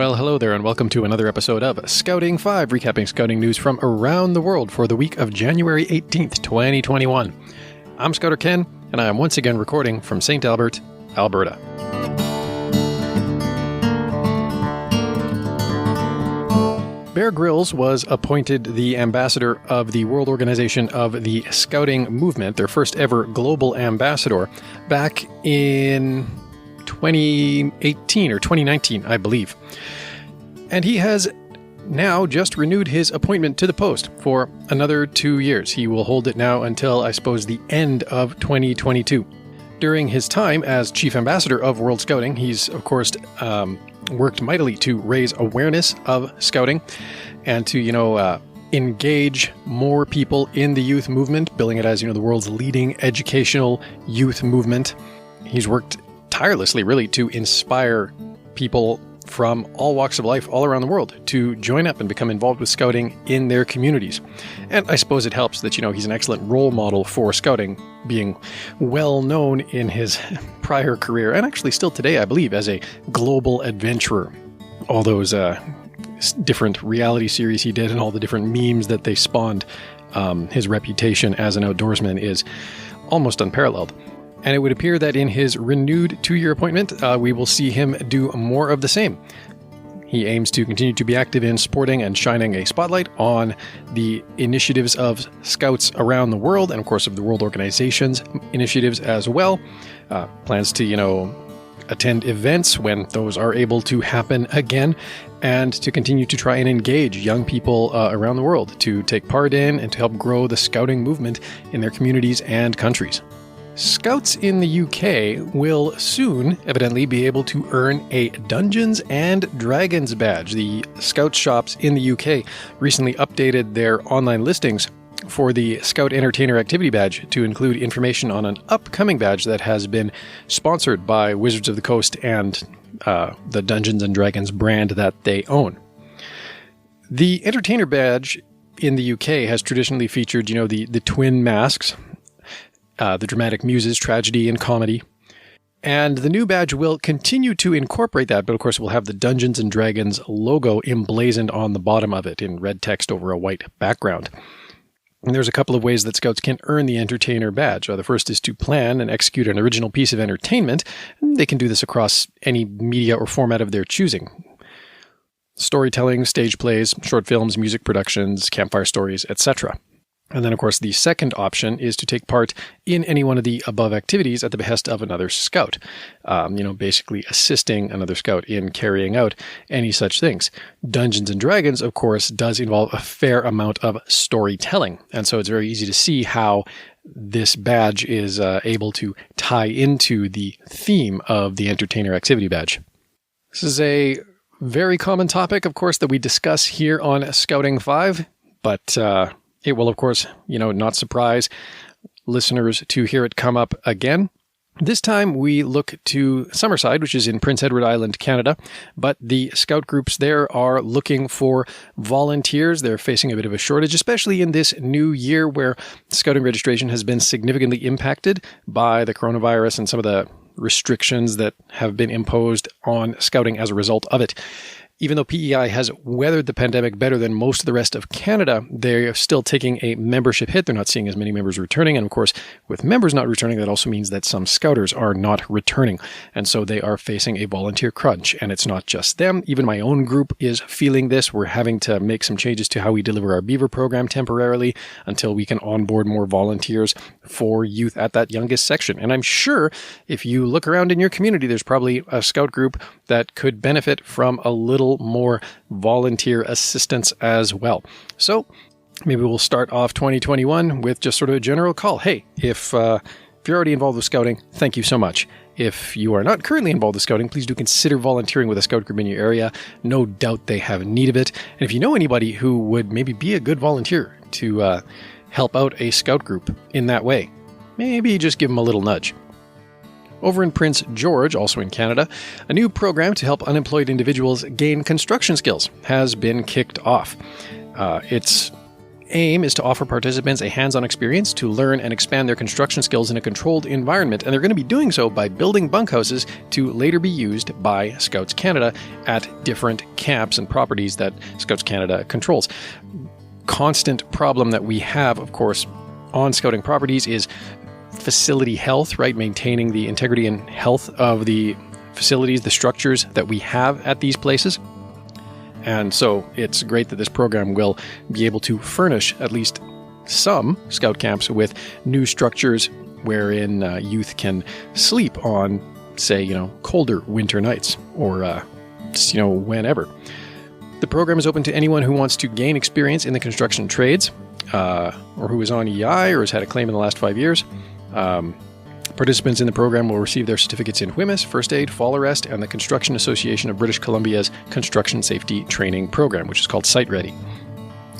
Well, hello there, and welcome to another episode of Scouting 5, recapping scouting news from around the world for the week of January 18th, 2021. I'm Scouter Ken, and I am once again recording from St. Albert, Alberta. Bear Grylls was appointed the ambassador of the World Organization of the Scouting Movement, their first ever global ambassador, back in 2018 or 2019, I believe. And he has now just renewed his appointment to the post for another 2 years. He will hold it now until, I suppose, the end of 2022. During his time as chief ambassador of World Scouting, he's, of course, worked mightily to raise awareness of scouting and to, engage more people in the youth movement, billing it as, the world's leading educational youth movement. He's worked tirelessly, really, to inspire people from all walks of life all around the world to join up and become involved with scouting in their communities. And I suppose it helps that, he's an excellent role model for scouting, being well known in his prior career, and actually still today, I believe, as a global adventurer. All those different reality series he did and all the different memes that they spawned, his reputation as an outdoorsman is almost unparalleled. And it would appear that in his renewed 2-year appointment, we will see him do more of the same. He aims to continue to be active in supporting and shining a spotlight on the initiatives of scouts around the world, and of course of the World Organization's initiatives as well. Plans to, attend events when those are able to happen again, and to continue to try and engage young people around the world to take part in and to help grow the scouting movement in their communities and countries. Scouts in the UK will soon, evidently, be able to earn a Dungeons and Dragons badge. The Scout shops in the UK recently updated their online listings for the Scout Entertainer Activity Badge to include information on an upcoming badge that has been sponsored by Wizards of the Coast and the Dungeons and Dragons brand that they own. The Entertainer badge in the UK has traditionally featured, the twin masks, the dramatic muses, tragedy and comedy. And the new badge will continue to incorporate that, but of course it will have the Dungeons & Dragons logo emblazoned on the bottom of it in red text over a white background. And there's a couple of ways that Scouts can earn the Entertainer badge. The first is to plan and execute an original piece of entertainment. And they can do this across any media or format of their choosing. Storytelling, stage plays, short films, music productions, campfire stories, etc. And then, of course, the second option is to take part in any one of the above activities at the behest of another scout. Basically assisting another scout in carrying out any such things. Dungeons and Dragons, of course, does involve a fair amount of storytelling. And so it's very easy to see how this badge is able to tie into the theme of the Entertainer Activity Badge. This is a very common topic, of course, that we discuss here on Scouting 5, but it will, of course, not surprise listeners to hear it come up again. This time we look to Summerside, which is in Prince Edward Island, Canada, but the scout groups there are looking for volunteers. They're facing a bit of a shortage, especially in this new year where scouting registration has been significantly impacted by the coronavirus and some of the restrictions that have been imposed on scouting as a result of it. Even though PEI has weathered the pandemic better than most of the rest of Canada, they're still taking a membership hit. They're not seeing as many members returning. And of course, with members not returning, that also means that some scouters are not returning. And so they are facing a volunteer crunch. And it's not just them. Even my own group is feeling this. We're having to make some changes to how we deliver our Beaver program temporarily until we can onboard more volunteers for youth at that youngest section. And I'm sure if you look around in your community, there's probably a scout group that could benefit from a little more volunteer assistance as well. So maybe we'll start off 2021 with just sort of a general call. Hey, if you're already involved with scouting, thank you so much. If you are not currently involved with scouting, please do consider volunteering with a scout group in your area. No doubt they have need of it. And if you know anybody who would maybe be a good volunteer to help out a scout group in that way, maybe just give them a little nudge. Over in Prince George, also in Canada, a new program to help unemployed individuals gain construction skills has been kicked off. It's aim is to offer participants a hands-on experience to learn and expand their construction skills in a controlled environment, and they're going to be doing so by building bunkhouses to later be used by Scouts Canada at different camps and properties that Scouts Canada controls. Constant problem that we have, of course, on scouting properties is facility health, right? Maintaining the integrity and health of the facilities, the structures that we have at these places. And so it's great that this program will be able to furnish at least some scout camps with new structures wherein youth can sleep on, say, colder winter nights or, just, whenever. The program is open to anyone who wants to gain experience in the construction trades or who is on EI or has had a claim in the last 5 years. Participants in the program will receive their certificates in WHMIS, First Aid, Fall Arrest, and the Construction Association of British Columbia's Construction Safety Training Program, which is called Site Ready.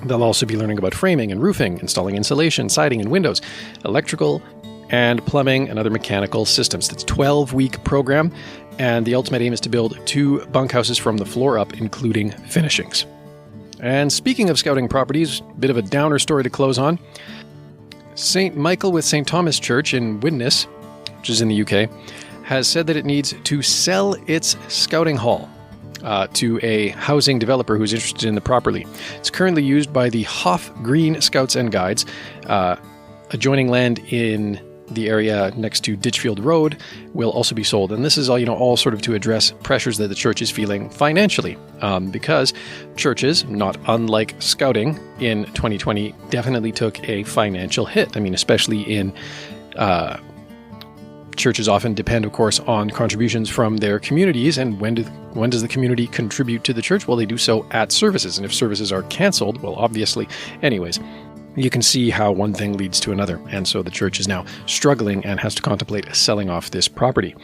They'll also be learning about framing and roofing, installing insulation, siding and windows, electrical and plumbing, and other mechanical systems. It's a 12-week program, and the ultimate aim is to build 2 bunkhouses from the floor up, including finishings. And speaking of scouting properties, a bit of a downer story to close on. St. Michael with St. Thomas Church in Widnes, which is in the UK, has said that it needs to sell its scouting hall to a housing developer who's interested in the property. It's currently used by the Hoff Green Scouts and Guides. Adjoining land in the area next to Ditchfield Road will also be sold. And this is all sort of to address pressures that the church is feeling financially, because churches, not unlike scouting in 2020, definitely took a financial hit. I mean, especially in churches often depend, of course, on contributions from their communities. And when does the community contribute to the church? Well, they do so at services. And if services are canceled, well, obviously, anyways, you can see how one thing leads to another. And so the church is now struggling and has to contemplate selling off this property.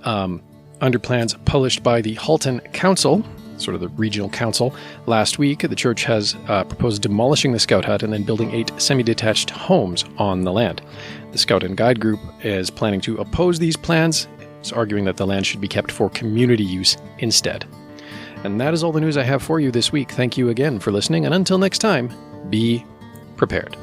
Under plans published by the Halton Council, sort of the regional council, last week, the church has proposed demolishing the scout hut and then building 8 semi-detached homes on the land. The Scout and Guide group is planning to oppose these plans. It's arguing that the land should be kept for community use instead. And that is all the news I have for you this week. Thank you again for listening, and until next time, be prepared.